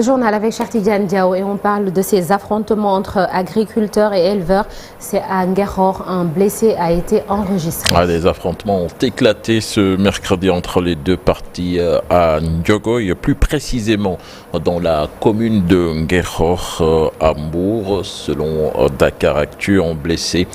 Le journal avec Cheikh Tidiane Diaw et on parle de ces affrontements entre agriculteurs et éleveurs. C'est à Nguerhor, un blessé a été enregistré. Des affrontements ont éclaté ce mercredi entre les deux parties à Ndiogoy, plus précisément dans la commune de Nguerhor à Mbour. Selon Dakaractu, un blessé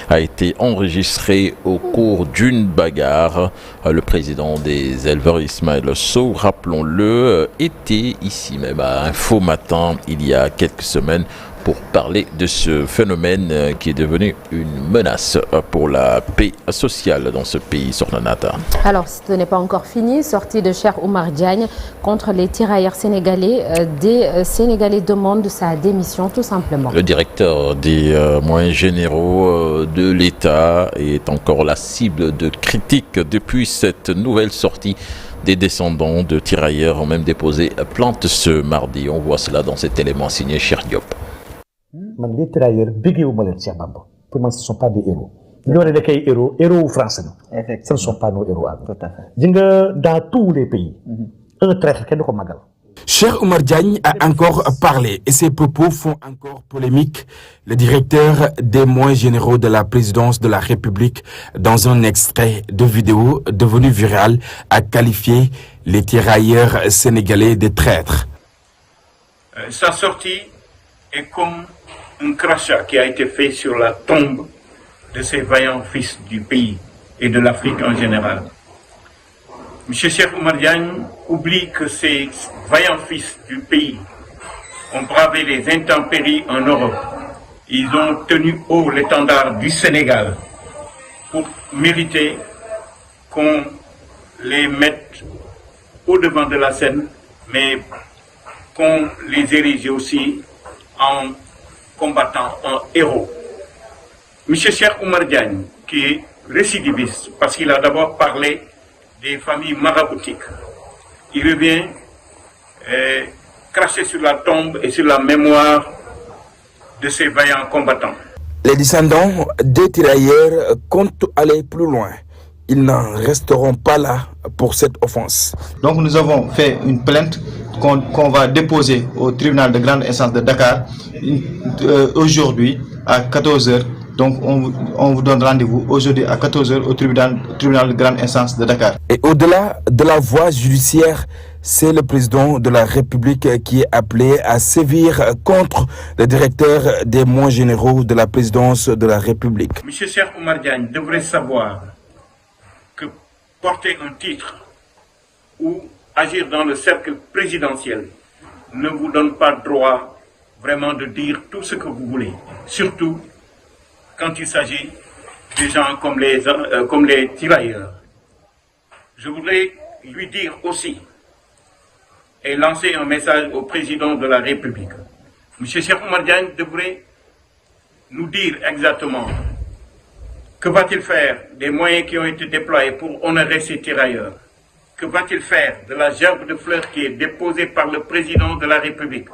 a été enregistré au cours d'une bagarre. Le président des éleveurs, Ismaël Sow, rappelons-le, était ici même à Info Matin il y a quelques semaines pour parler de ce phénomène qui est devenu une menace pour la paix sociale dans ce pays Sornanata. Alors, ce n'est pas encore fini. Sortie de Cheikh Oumar Diagne contre les tirailleurs sénégalais. Des Sénégalais demandent sa démission tout simplement. Le directeur des moyens généraux de l'État est encore la cible de critiques depuis cette nouvelle sortie. Des descendants de tirailleurs ont même déposé plainte ce mardi. On voit cela dans cet élément signé Cheikh Diop. Les tirailleurs, pour moi, ce ne sont pas des héros. Nous sommes des héros français. Ce ne sont pas nos héros. Dans tous les pays, un traître qui est magal. Cheikh Oumar Diagne a encore parlé et ses propos font encore polémique. Le directeur des moyens généraux de la présidence de la République, dans un extrait de vidéo devenu viral, a qualifié les tirailleurs sénégalais de traîtres. Sa sortie est comme un crachat qui a été fait sur la tombe de ces vaillants fils du pays et de l'Afrique en général. M. Cheikh Oumar Diagne oublie que ces vaillants fils du pays ont bravé les intempéries en Europe. Ils ont tenu haut l'étendard du Sénégal pour mériter qu'on les mette au devant de la scène, mais qu'on les érige aussi en combattant, en héros. M. Cheikh Oumar Diagne, qui est récidiviste, parce qu'il a d'abord parlé des familles maraboutiques. Il revient cracher sur la tombe et sur la mémoire de ces vaillants combattants. Les descendants des tirailleurs comptent aller plus loin. Ils n'en resteront pas là pour cette offense. Donc nous avons fait une plainte qu'on va déposer au tribunal de grande instance de Dakar aujourd'hui à 14h. Donc on vous donne rendez-vous aujourd'hui à 14h au tribunal de grande instance de Dakar. Et au-delà de la voie judiciaire, c'est le président de la République qui est appelé à sévir contre le directeur des moyens généraux de la présidence de la République. M. Cheikh Oumar Diagne devrait savoir que porter un titre ou agir dans le cercle présidentiel ne vous donne pas droit vraiment de dire tout ce que vous voulez. Surtout quand il s'agit de gens comme les tirailleurs. Je voudrais lui dire aussi et lancer un message au président de la République. M. Cheikh Oumar Diagne devrait nous dire exactement que va-t-il faire des moyens qui ont été déployés pour honorer ces tirailleurs. Que va-t-il faire de la gerbe de fleurs qui est déposée par le président de la République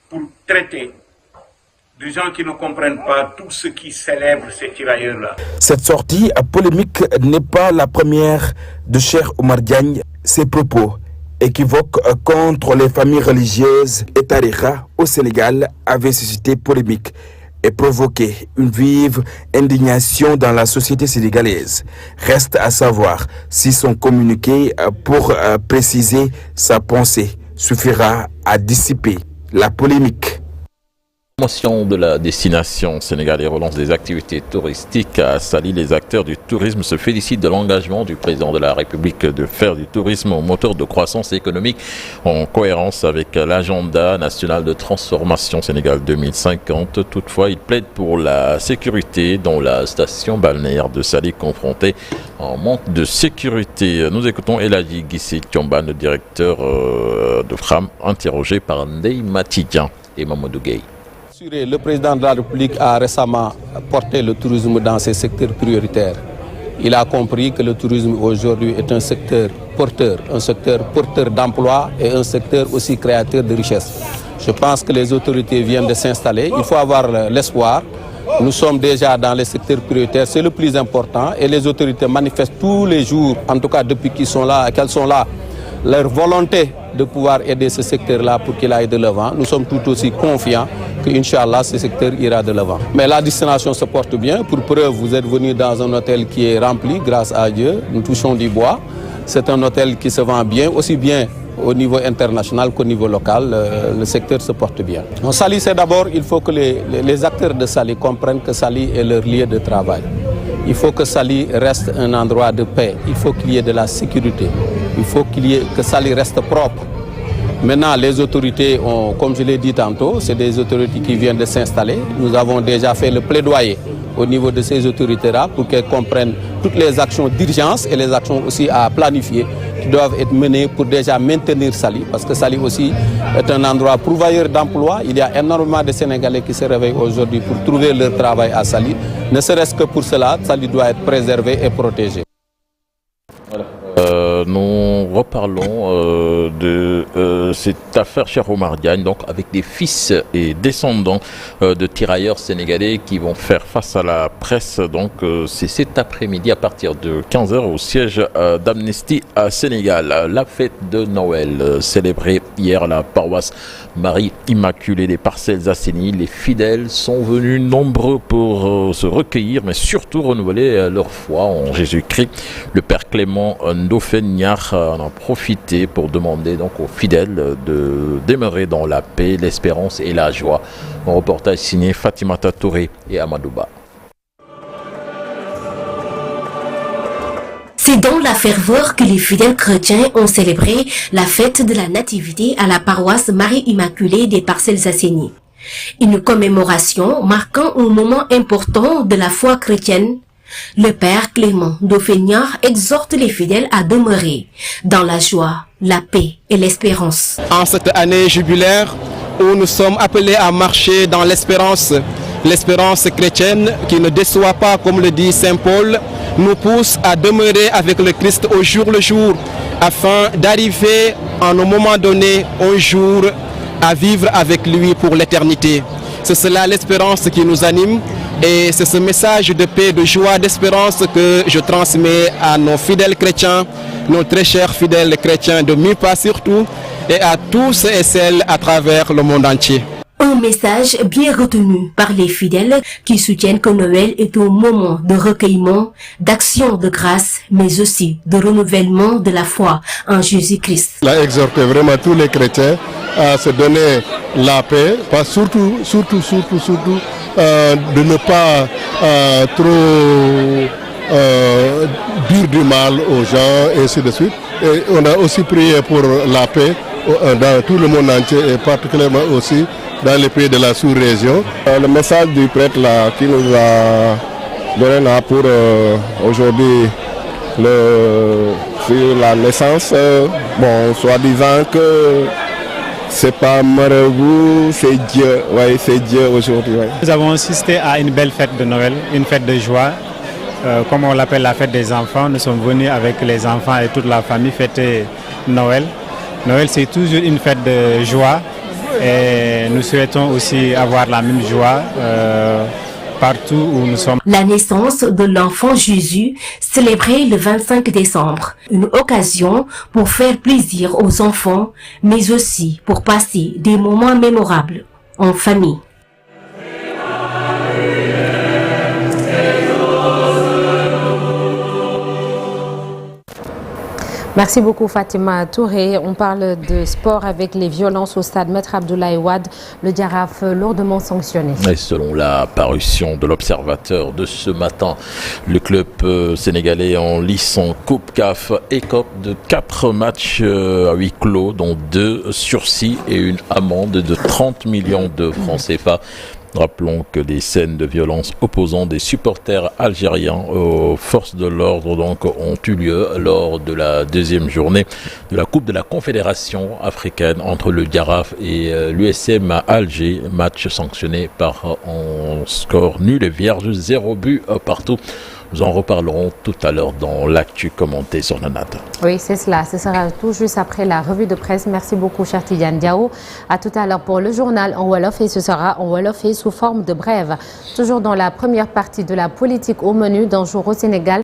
pour traiter de gens qui ne comprennent pas tout ce qui célèbre ces tirailleurs-là. Cette sortie polémique n'est pas la première de Cheikh Oumar Diagne. Ses propos équivoques contre les familles religieuses et tariqa au Sénégal avaient suscité polémique et provoqué une vive indignation dans la société sénégalaise. Reste à savoir si son communiqué pour préciser sa pensée suffira à dissiper la polémique. Promotion de la destination Sénégal et relance des activités touristiques à Saly. Les acteurs du tourisme se félicitent de l'engagement du président de la République de faire du tourisme un moteur de croissance économique en cohérence avec l'agenda national de transformation Sénégal 2050. Toutefois, il plaide pour la sécurité dans la station balnéaire de Saly confrontée en manque de sécurité. Nous écoutons Eladi Gissi Thiomban, le directeur de FRAM, interrogé par Ndei Matidjan et Mamadou Gueye. Le président de la République a récemment porté le tourisme dans ses secteurs prioritaires. Il a compris que le tourisme aujourd'hui est un secteur porteur d'emplois et un secteur aussi créateur de richesses. Je pense que les autorités viennent de s'installer. Il faut avoir l'espoir. Nous sommes déjà dans les secteurs prioritaires, c'est le plus important et les autorités manifestent tous les jours, en tout cas depuis qu'elles sont là, leur volonté de pouvoir aider ce secteur-là pour qu'il aille de l'avant. Nous sommes tout aussi confiants que, Inch'Allah, ce secteur ira de l'avant. Mais la destination se porte bien. Pour preuve, vous êtes venu dans un hôtel qui est rempli, grâce à Dieu. Nous touchons du bois. C'est un hôtel qui se vend bien, aussi bien au niveau international qu'au niveau local. Le secteur se porte bien. Saly, c'est d'abord, il faut que les acteurs de Saly comprennent que Saly est leur lieu de travail. Il faut que Saly reste un endroit de paix. Il faut qu'il y ait de la sécurité. Il faut que Saly reste propre. Maintenant, les autorités, comme je l'ai dit tantôt, c'est des autorités qui viennent de s'installer. Nous avons déjà fait le plaidoyer au niveau de ces autorités-là pour qu'elles comprennent toutes les actions d'urgence et les actions aussi à planifier qui doivent être menées pour déjà maintenir Saly. Parce que Saly aussi est un endroit pourvoyeur d'emploi. Il y a énormément de Sénégalais qui se réveillent aujourd'hui pour trouver leur travail à Saly. Ne serait-ce que pour cela, Saly doit être préservé et protégé. Nous reparlons de cette affaire Cheikh Oumar Diagne, donc avec des fils et descendants de tirailleurs sénégalais qui vont faire face à la presse. Donc c'est cet après-midi à partir de 15h au siège d'Amnesty à Sénégal. La fête de Noël célébrée hier à la paroisse Marie-Immaculée des Parcelles Assainies. Les fidèles sont venus nombreux pour se recueillir, mais surtout renouveler leur foi en Jésus-Christ. Le Père Clément Ndofé-Niakh en a profité pour demander donc aux fidèles de demeurer dans la paix, l'espérance et la joie. Un reportage signé Fatimata Touré et Amadouba. C'est dans la ferveur que les fidèles chrétiens ont célébré la fête de la Nativité à la paroisse Marie-Immaculée des Parcelles Assainies. Une commémoration marquant un moment important de la foi chrétienne. Le Père Clément Ndofé-Niakh exhorte les fidèles à demeurer dans la joie, la paix et l'espérance. En cette année jubilaire où nous sommes appelés à marcher dans l'espérance chrétienne qui ne déçoit pas, comme le dit Saint Paul, nous pousse à demeurer avec le Christ au jour le jour, afin d'arriver à un moment donné, un jour, à vivre avec lui pour l'éternité. C'est cela l'espérance qui nous anime et c'est ce message de paix, de joie, d'espérance que je transmets à nos fidèles chrétiens, nos très chers fidèles chrétiens de Mipa surtout, et à tous et celles à travers le monde entier. Un message bien retenu par les fidèles qui soutiennent que Noël est un moment de recueillement, d'action de grâce, mais aussi de renouvellement de la foi en Jésus-Christ. Il a exhorté vraiment tous les chrétiens à se donner la paix, pas surtout de ne pas trop dire du mal aux gens et ainsi de suite. Et on a aussi prié pour la paix dans tout le monde entier et particulièrement aussi dans les pays de la sous-région. Le message du prêtre là, qui nous a donné là pour aujourd'hui sur la naissance, bon, soi-disant que c'est pas marabout, c'est Dieu, ouais, c'est Dieu aujourd'hui. Ouais. Nous avons assisté à une belle fête de Noël, une fête de joie, comme on l'appelle la fête des enfants. Nous sommes venus avec les enfants et toute la famille fêter Noël. Noël, c'est toujours une fête de joie et nous souhaitons aussi avoir la même joie partout où nous sommes. La naissance de l'enfant Jésus, célébrée le 25 décembre, une occasion pour faire plaisir aux enfants, mais aussi pour passer des moments mémorables en famille. Merci beaucoup Fatima Touré. On parle de sport avec les violences au stade Maître Abdoulaye Wade, le Jaraaf lourdement sanctionné. Et selon la parution de l'Observateur de ce matin, le club sénégalais en lice en Coupe CAF écope de 4 matchs à huis clos, dont 2 sursis et une amende de 30 millions de francs CFA. Rappelons que des scènes de violence opposant des supporters algériens aux forces de l'ordre donc ont eu lieu lors de la deuxième journée de la Coupe de la Confédération africaine entre le Jaraaf et l'USM à Alger, match sanctionné par un score nul et vierge, 0 but partout. Nous en reparlerons tout à l'heure dans l'actu commenté sur Nanat. Oui, c'est cela. Ce sera tout juste après la revue de presse. Merci beaucoup, cher Tidiane Diao. À tout à l'heure pour le journal en Wolof et ce sera en Wolof et sous forme de brève. Toujours dans la première partie de la politique au menu d'un jour au Sénégal.